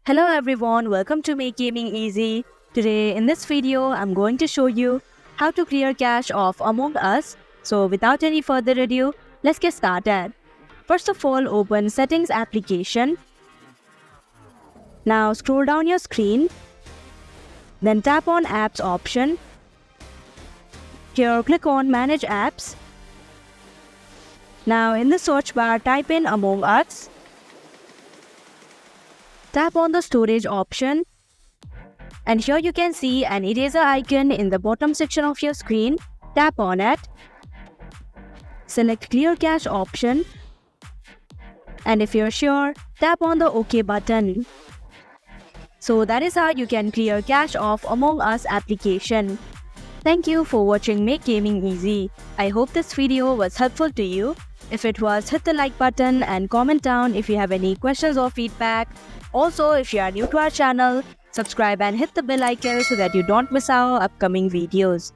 Hello everyone, welcome to Make Gaming Easy. Today in this video, I'm going to show you how to clear cache of Among Us. So without any further ado, let's get started. First of all, open Settings application. Now scroll down your screen. Then tap on Apps option. Here click on Manage Apps. Now in the search bar, type in Among Us. Tap on the storage option, and here you can see an eraser icon in the bottom section of your screen. Tap on it. Select Clear Cache option, and if you're sure, tap on the OK button. So that is how you can clear cache of Among Us application. Thank you for watching Make Gaming Easy. I hope this video was helpful to you. If it was, hit the like button and comment down if you have any questions or feedback. Also, if you are new to our channel, subscribe and hit the bell icon so that you don't miss our upcoming videos.